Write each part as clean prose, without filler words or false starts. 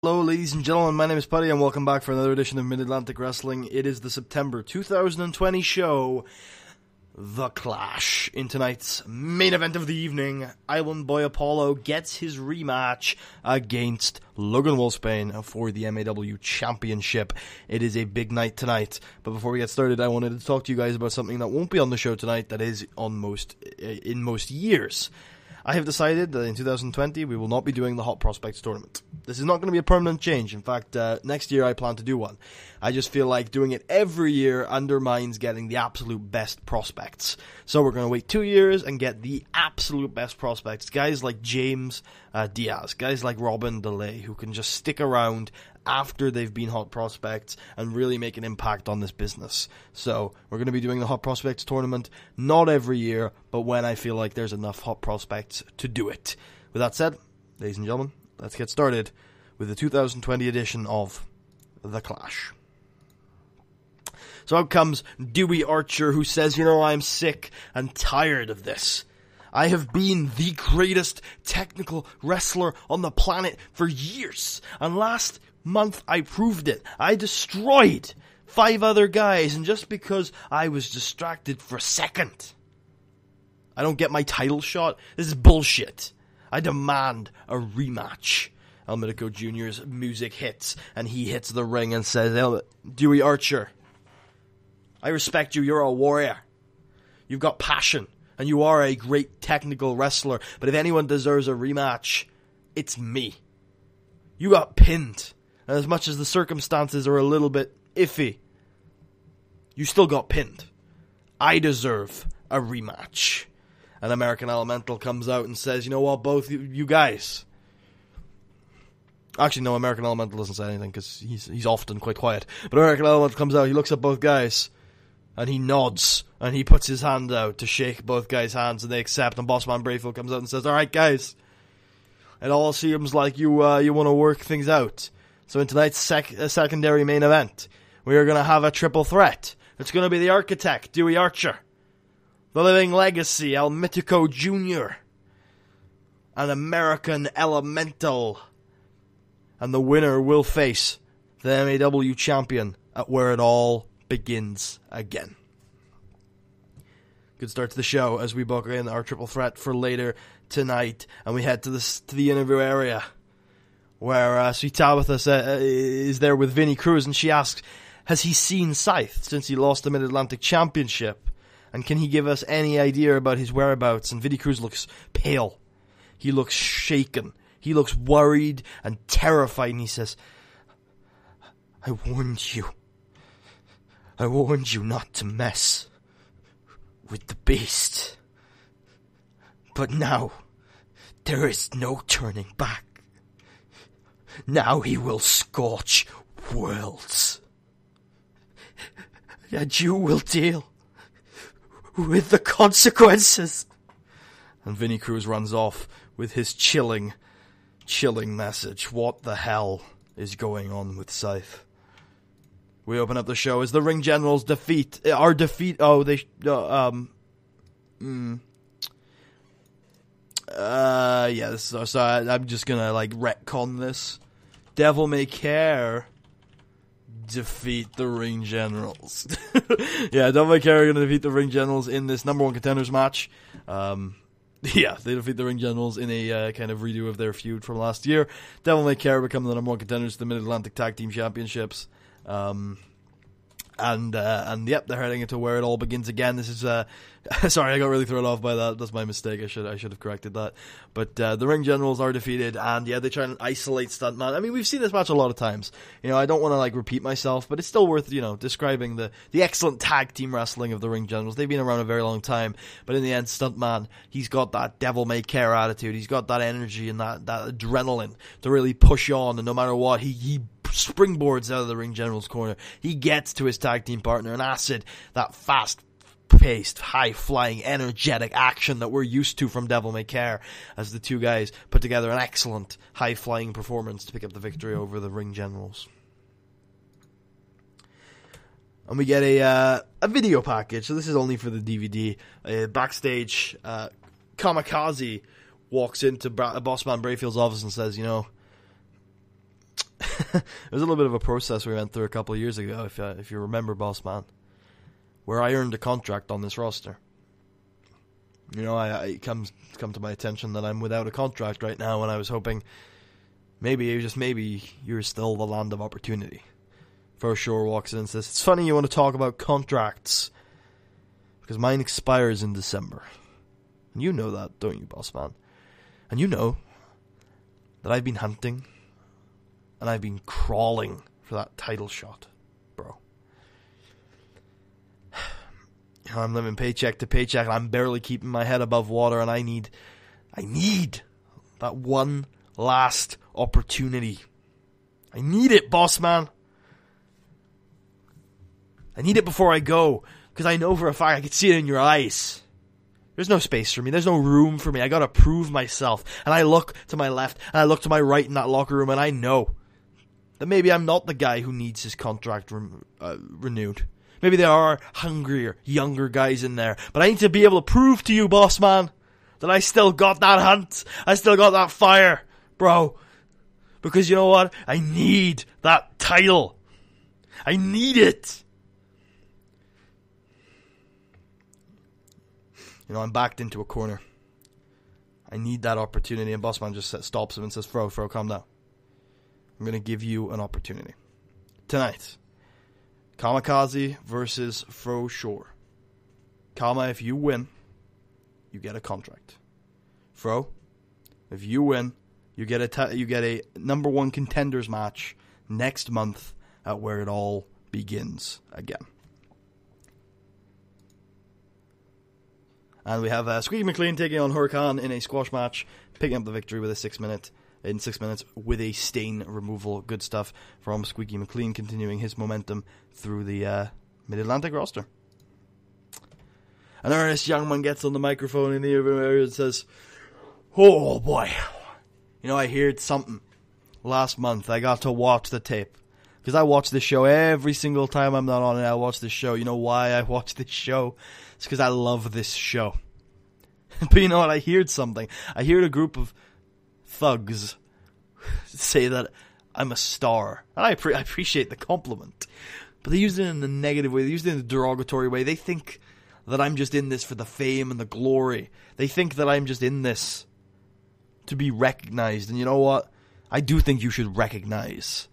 Hello ladies and gentlemen, my name is Putty and welcome back for another edition of Mid-Atlantic Wrestling. It is the September 2020 show, The Clash. In tonight's main event of the evening, Island Boy Apollo gets his rematch against Logan Wolfsbane for the MAW Championship. It is a big night tonight, but before we get started, I wanted to talk to you guys about something that won't be on the show tonight that is in most years. I have decided that in 2020 we will not be doing the Hot Prospects Tournament. This is not going to be a permanent change. In fact, next year I plan to do one. I just feel like doing it every year undermines getting the absolute best prospects. So we're going to wait 2 years and get the absolute best prospects. Guys like James Diaz, guys like Robin DeLay, who can just stick around after they've been hot prospects and really make an impact on this business. So we're going to be doing the Hot Prospects Tournament, not every year, but when I feel like there's enough hot prospects to do it. With that said, ladies and gentlemen, let's get started with the 2020 edition of The Clash. So out comes Dewey Archer, who says, I'm sick and tired of this. I have been the greatest technical wrestler on the planet for years, and last month I proved it. I destroyed 5 other guys, and just because I was distracted for a second, I don't get my title shot? This is bullshit. I demand a rematch. El Mitico Jr.'s music hits, and he hits the ring and says, Dewey Archer, I respect you, you're a warrior. You've got passion, and you are a great technical wrestler, but if anyone deserves a rematch, it's me. You got pinned, and as much as the circumstances are a little bit iffy, you still got pinned. I deserve a rematch. And American Elemental comes out and says, you know what, both you guys... Actually, no, American Elemental doesn't say anything, because he's often quite quiet. But American Elemental comes out, he looks at both guys, and he nods, and he puts his hand out to shake both guys' hands, and they accept, and Bossman Brayfield comes out and says, alright guys, it all seems like you want to work things out. So in tonight's secondary main event, we are going to have a triple threat. It's going to be the Architect, Dewey Archer, the Living Legacy, El Mitico Jr., an American Elemental, and the winner will face the MAW champion at where it all begins again. Good start to the show as we book in our triple threat for later tonight, and we head to the interview area where Sweet Tabitha is there with Vinnie Cruz, and she asks, has he seen Scythe since he lost the Mid-Atlantic Championship? And can he give us any idea about his whereabouts? And Vinnie Cruz looks pale. He looks shaken. He looks worried and terrified, and he says, I warned you. I warned you not to mess with the beast. But now, there is no turning back. Now he will scorch worlds. And you will deal with the consequences. And Vinnie Cruz runs off with his chilling message. What the hell is going on with Scythe? We open up the show as the Ring Generals defeat. Sorry, I'm just gonna retcon this. Devil May Care defeat the Ring Generals. Yeah, Devil May Care are gonna defeat the Ring Generals in this number 1 contenders match. Yeah, they defeat the Ring Generals in a kind of redo of their feud from last year. Devil May Care become the number 1 contenders to the Mid-Atlantic Tag Team Championships. And yep, they're heading into where it all begins again. This is sorry, I got really thrown off by that. That's my mistake. I should have corrected that. But the Ring Generals are defeated, and yeah, they try and isolate Stuntman. I mean, we've seen this match a lot of times. I don't want to repeat myself, but it's still worth describing the excellent tag team wrestling of the Ring Generals. They've been around a very long time, but in the end, Stuntman, he's got that Devil May Care attitude. He's got that energy and that adrenaline to really push on, and no matter what, he springboards out of the Ring General's corner. He gets to his tag team partner, and Acid, that fast-paced, high-flying, energetic action that we're used to from Devil May Care, as the two guys put together an excellent high-flying performance to pick up the victory over the Ring Generals. And we get a video package, so this is only for the DVD. Backstage, Kamikaze walks into Bossman Brayfield's office and says, It was a little bit of a process we went through a couple of years ago, if you remember, boss man, where I earned a contract on this roster. You know, it come to my attention that I'm without a contract right now, and I was hoping maybe, just maybe, you're still the land of opportunity. For sure walks in and says, it's funny you want to talk about contracts, because mine expires in December. And you know that, don't you, boss man? And you know that I've been hunting, and I've been crawling for that title shot, bro. You know, I'm living paycheck to paycheck, and I'm barely keeping my head above water, and I need that one last opportunity. I need it, boss man. I need it before I go, because I know for a fact I can see it in your eyes. There's no space for me. There's no room for me. I gotta prove myself. And I look to my left, and I look to my right in that locker room, and I know that maybe I'm not the guy who needs his contract renewed. Maybe there are hungrier, younger guys in there. But I need to be able to prove to you, boss man, that I still got that hunt. I still got that fire, bro. Because you know what? I need that title. I need it. You know, I'm backed into a corner. I need that opportunity. And boss man just stops him and says, Fro, calm down. I'm going to give you an opportunity. Tonight, Kamikaze versus Fro Shore. Kama, if you win, you get a contract. Fro, if you win, you get a number one contenders match next month at where it all begins again. And we have Squeaky McLean taking on Huracan in a squash match, picking up the victory with a 6 minutes with a stain removal. Good stuff from Squeaky McLean, continuing his momentum through the Mid-Atlantic roster. And Ernest Youngman gets on the microphone in the area and says, oh boy, you know, I heard something last month. I got to watch the tape. Because I watch this show every single time I'm not on it. I watch this show. You know why I watch this show? It's because I love this show. But you know what? I heard something. I heard a group of thugs say that I'm a star. And I appreciate the compliment. But they use it in a negative way. They use it in a derogatory way. They think that I'm just in this for the fame and the glory. They think that I'm just in this to be recognized. And you know what? I do think you should recognize.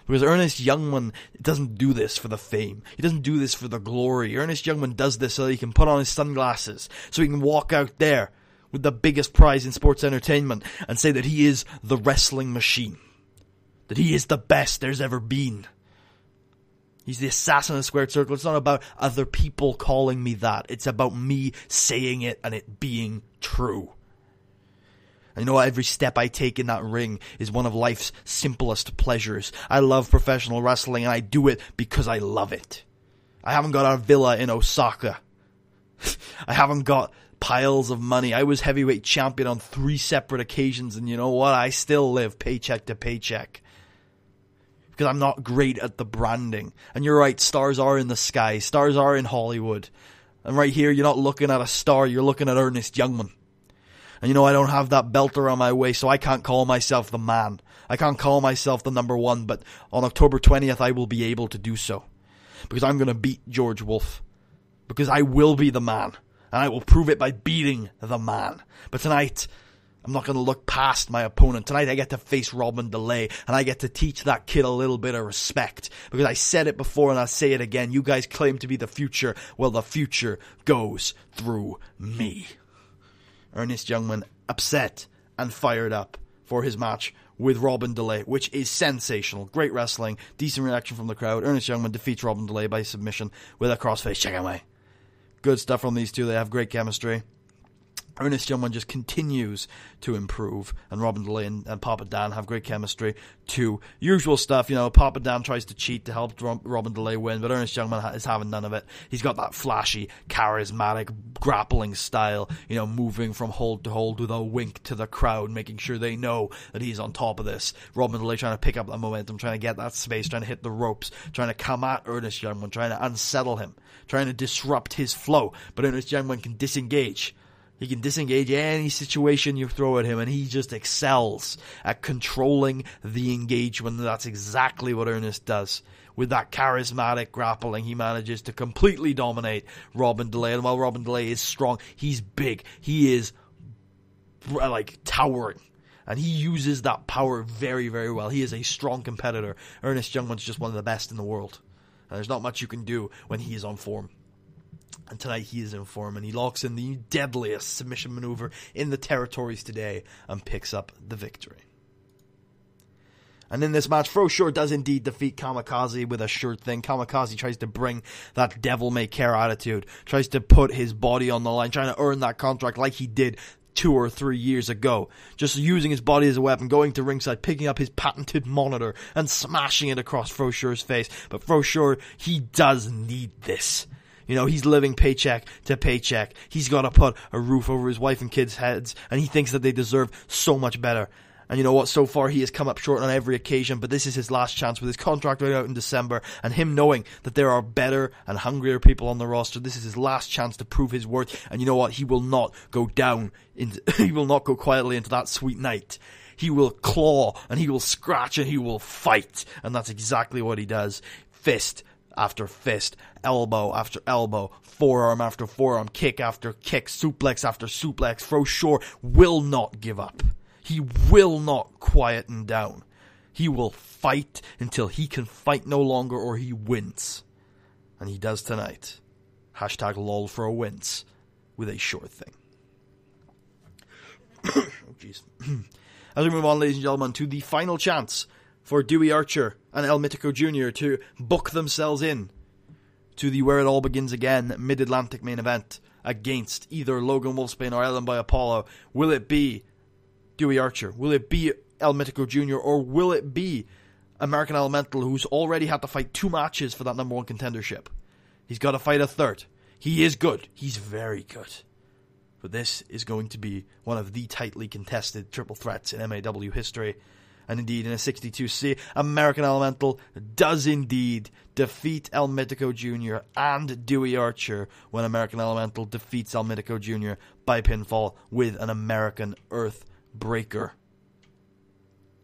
Because Ernest Youngman doesn't do this for the fame. He doesn't do this for the glory. Ernest Youngman does this so that he can put on his sunglasses, so he can walk out there with the biggest prize in sports entertainment and say that he is the wrestling machine. That he is the best there's ever been. He's the assassin of the squared circle. It's not about other people calling me that. It's about me saying it and it being true. I know every step I take in that ring is one of life's simplest pleasures. I love professional wrestling, and I do it because I love it. I haven't got a villa in Osaka. I haven't got piles of money. I was heavyweight champion on 3 separate occasions, and you know what? I still live paycheck to paycheck. Because I'm not great at the branding. And you're right, stars are in the sky. Stars are in Hollywood. And right here, you're not looking at a star, you're looking at Ernest Youngman. And you know, I don't have that belt around my waist, so I can't call myself the man. I can't call myself the number one, but on October 20th, I will be able to do so. Because I'm going to beat George Wolf. Because I will be the man. And I will prove it by beating the man. But tonight, I'm not going to look past my opponent. Tonight, I get to face Robin DeLay, and I get to teach that kid a little bit of respect. Because I said it before, and I'll say it again. You guys claim to be the future. Well, the future goes through me. Ernest Youngman upset and fired up for his match with Robin DeLay, which is sensational. Great wrestling, decent reaction from the crowd. Ernest Youngman defeats Robin DeLay by submission with a crossface check away. Good stuff from these two. They have great chemistry. Ernest Youngman just continues to improve, and Robin DeLay and Papa Dan have great chemistry too. Usual stuff, you know, Papa Dan tries to cheat to help Robin DeLay win, but Ernest Youngman is having none of it. He's got that flashy, charismatic, grappling style, you know, moving from hold to hold with a wink to the crowd, making sure they know that he's on top of this. Robin DeLay trying to pick up that momentum, trying to get that space, trying to hit the ropes, trying to come at Ernest Youngman, trying to unsettle him, trying to disrupt his flow, but Ernest Youngman can disengage. He can disengage any situation you throw at him, and he just excels at controlling the engagement. That's exactly what Ernest does. With that charismatic grappling, he manages to completely dominate Robin DeLay. And while Robin DeLay is strong, he's big. He is, like, towering. And he uses that power very, very well. He is a strong competitor. Ernest Youngman's just one of the best in the world. And there's not much you can do when he is on form. And tonight he is in form, and he locks in the deadliest submission maneuver in the territories today and picks up the victory. And in this match, Froshore does indeed defeat Kamikaze with a sure thing. Kamikaze tries to bring that devil-may-care attitude, tries to put his body on the line, trying to earn that contract like he did 2 or 3 years ago. Just using his body as a weapon, going to ringside, picking up his patented monitor and smashing it across Froshore's face. But Froshore, he does need this. You know, he's living paycheck to paycheck. He's got to put a roof over his wife and kids' heads, and he thinks that they deserve so much better. And you know what? So far, he has come up short on every occasion, but this is his last chance with his contract right out in December, and him knowing that there are better and hungrier people on the roster. This is his last chance to prove his worth, and you know what? He will not go down. He will not go quietly into that sweet night. He will claw, and he will scratch, and he will fight, and that's exactly what he does. Fist after fist, elbow after elbow, forearm after forearm, kick after kick, suplex after suplex. Froshore will not give up. He will not quieten down. He will fight until he can fight no longer, or he wins. And he does tonight. Hashtag lol for a wins with a sure thing. Oh jeez. As we move on, ladies and gentlemen, to the final chance for Dewey Archer and El Mitico Jr. to book themselves in to the Where It All Begins Again Mid-Atlantic main event against either Logan Wolfsbane or Ellen by Apollo. Will it be Dewey Archer? Will it be El Mitico Jr.? Or will it be American Elemental, who's already had to fight 2 matches for that number 1 contendership? He's got to fight a third. He is good. He's very good. But this is going to be one of the tightly contested triple threats in MAW history. And indeed, in a 62C, American Elemental does indeed defeat El Mitico Jr. and Dewey Archer when American Elemental defeats El Mitico Jr. by pinfall with an American Earth Breaker.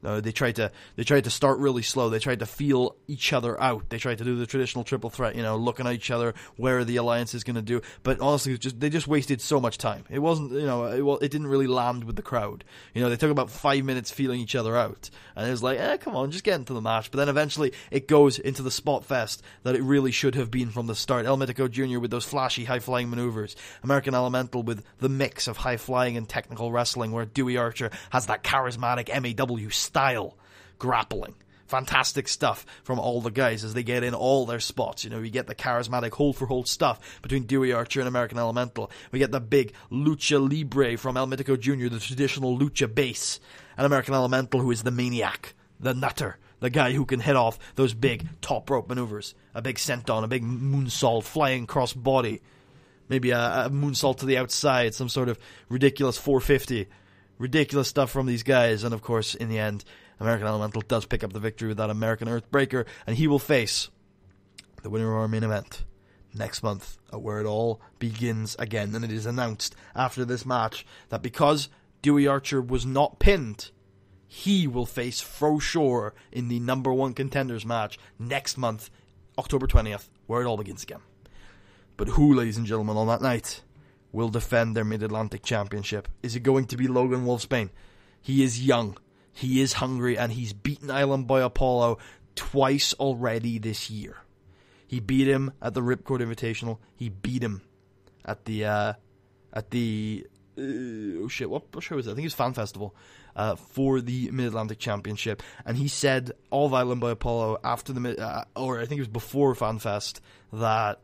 They tried to start really slow. They tried to feel each other out. They tried to do the traditional triple threat, looking at each other, where the alliance is going to do. But honestly, they just wasted so much time. It wasn't, it didn't really land with the crowd. They took about 5 minutes feeling each other out. And it was like, come on, just get into the match. But then eventually it goes into the spot fest that it really should have been from the start. El Mitico Jr. with those flashy high-flying maneuvers. American Elemental with the mix of high-flying and technical wrestling, where Dewey Archer has that charismatic MAW style grappling. Fantastic stuff from all the guys as they get in all their spots. We get the charismatic hold-for-hold stuff between Dewey Archer and American Elemental. We get the big lucha libre from El Mitico Jr., the traditional lucha base. And American Elemental, who is the maniac, the nutter, the guy who can hit off those big top rope maneuvers. A big senton, a big moonsault, flying cross body. Maybe a moonsault to the outside, some sort of ridiculous 450. Ridiculous stuff from these guys. And of course, in the end, American Elemental does pick up the victory with that American Earthbreaker, and he will face the winner of our main event next month at Where It All Begins Again. And it is announced after this match that because Dewey Archer was not pinned, he will face Froshore in the number 1 contenders match next month, October 20th, Where It All Begins Again. But who, ladies and gentlemen, on that night will defend their Mid-Atlantic Championship? Is it going to be Logan Wolfsbane? He is young. He is hungry, and he's beaten Island Boy Apollo twice already this year. He beat him at the Ripcord Invitational. He beat him at the what show was it? I think it was Fan Festival for the Mid-Atlantic Championship. And he said of Island Boy Apollo after or I think it was before Fan Fest, that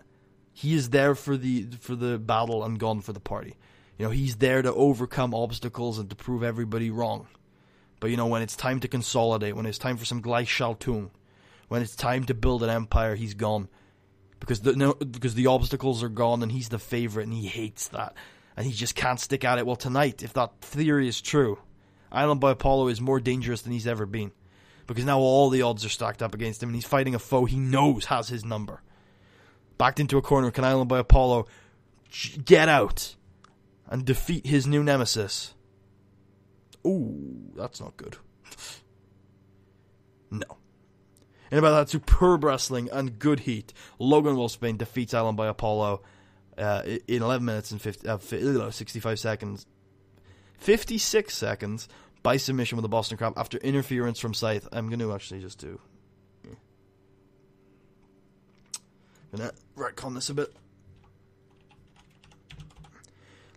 he is there for the battle and gone for the party. He's there to overcome obstacles and to prove everybody wrong. But when it's time to consolidate, when it's time for some Gleichschaltung, when it's time to build an empire, he's gone. Because the obstacles are gone and he's the favorite and he hates that. And he just can't stick at it. Well, tonight, if that theory is true, Island Boy Apollo is more dangerous than he's ever been. Because now all the odds are stacked up against him and he's fighting a foe he knows has his number. Backed into a corner, can Island Boy Apollo get out and defeat his new nemesis. Ooh, that's not good. No. In about that superb wrestling and good heat, Logan Wolfsbane defeats Island by Apollo in 11 minutes and 65 seconds. 56 seconds by submission with the Boston Crab after interference from Scythe. I'm going to actually just do... I'm going to retcon this a bit.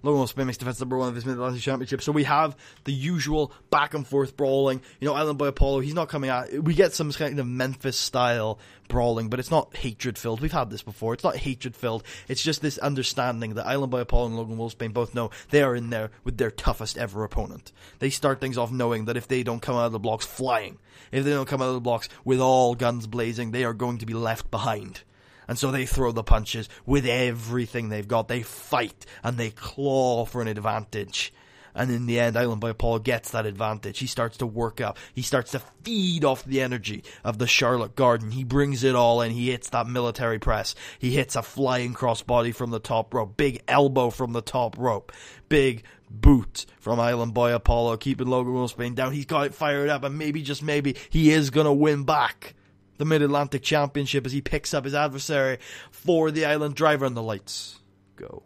Logan Wolfsbane makes defense number 1 of his Mid-Atlantic Championship. So we have the usual back and forth brawling. You know, Island by Apollo, he's not coming out. We get some kind of Memphis style brawling, but it's not hatred filled. We've had this before. It's not hatred filled. It's just this understanding that Island by Apollo and Logan Wolfsbane both know they are in there with their toughest ever opponent. They start things off knowing that if they don't come out of the blocks flying, if they don't come out of the blocks with all guns blazing, they are going to be left behind. And so they throw the punches with everything they've got. They fight and they claw for an advantage. And in the end, Island by Apollo gets that advantage. He starts to work up. He starts to feed off the energy of the Charlotte Garden. He brings it all in. He hits that military press. He hits a flying crossbody from the top rope. Big elbow from the top rope. Big boot from Island by Apollo, keeping Logan Wolfsbane down. He's got it fired up, and maybe, just maybe, he is going to win back the Mid-Atlantic Championship as he picks up his adversary for the Island Driver, and the lights go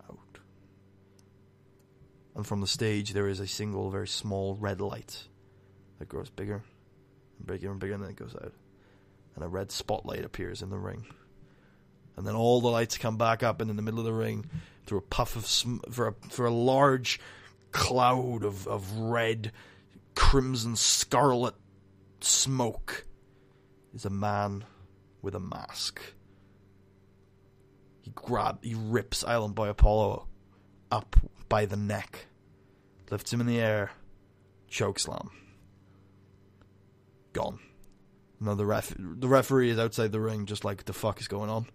out. And from the stage there is a single very small red light that grows bigger and bigger and bigger, and then it goes out. And a red spotlight appears in the ring. And then all the lights come back up, and in the middle of the ring, through a puff of for a large cloud of red, crimson, scarlet smoke, is a man with a mask. He rips Island by Apollo up by the neck, lifts him in the air, chokeslam. Gone. Now the referee is outside the ring, just like, what the fuck is going on?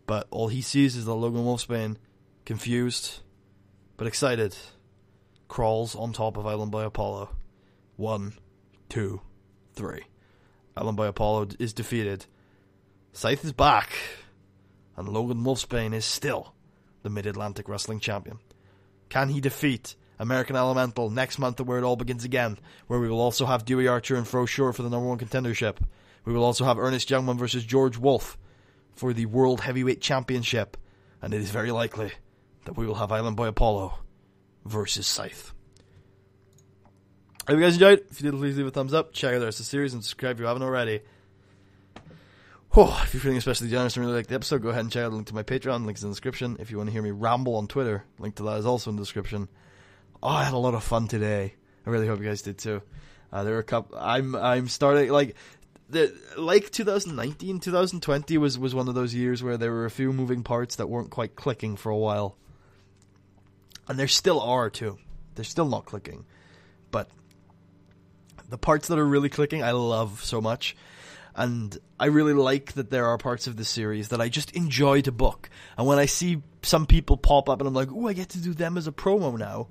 But all he sees is that Logan Wolfsbane, confused but excited, crawls on top of Island by Apollo. 1, 2, 3. Island by Apollo is defeated. Scythe is back. And Logan Wolfsbane is still the Mid-Atlantic Wrestling Champion. Can he defeat American Elemental next month at Where It All Begins Again, where we will also have Dewey Archer and Fro Shore for the number 1 contendership? We will also have Ernest Youngman versus George Wolf for the World Heavyweight Championship. And it is very likely that we will have Island by Apollo versus Scythe. Hope you guys enjoyed. If you did, please leave a thumbs up, check out the rest of the series, and subscribe if you haven't already. If you're feeling especially generous and really like the episode, go ahead and check out the link to my Patreon. Link's in the description. If you want to hear me ramble on Twitter, link to that is also in the description. I had a lot of fun today. I really hope you guys did too. There were a couple. I'm starting like 2019, 2020 was one of those years where there were a few moving parts that weren't quite clicking for a while, and there still are too. They're still not clicking, but the parts that are really clicking, I love so much. And I really like that there are parts of the series that I just enjoy to book. And when I see some people pop up and I'm like, ooh, I get to do them as a promo now,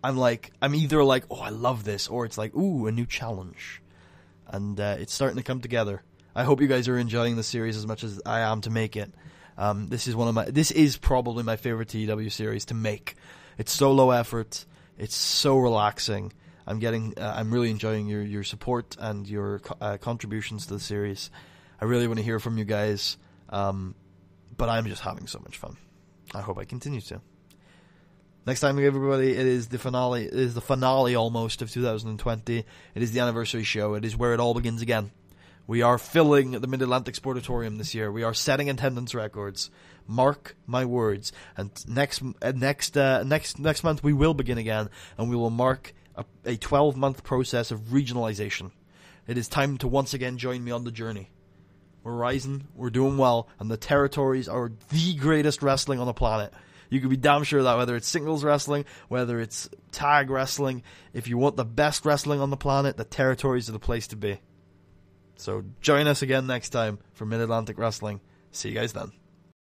I'm either like, oh, I love this, or it's like, ooh, a new challenge. And it's starting to come together. I hope you guys are enjoying the series as much as I am to make it. This is probably my favorite TEW series to make. It's so low effort. It's so relaxing. I'm really enjoying your support and your contributions to the series. I really want to hear from you guys, but I'm just having so much fun. I hope I continue to. Next time, everybody, it is the finale. It is the finale almost of 2020. It is the anniversary show. It is Where It All Begins Again. We are filling the Mid-Atlantic Sportatorium this year. We are setting attendance records. Mark my words. And next month we will begin again, and we will mark a 12-month process of regionalization. It is time to once again join me on the journey. We're rising, we're doing well, and the territories are the greatest wrestling on the planet. You can be damn sure of that, whether it's singles wrestling, whether it's tag wrestling. If you want the best wrestling on the planet, the territories are the place to be. So join us again next time for Mid-Atlantic Wrestling. See you guys then.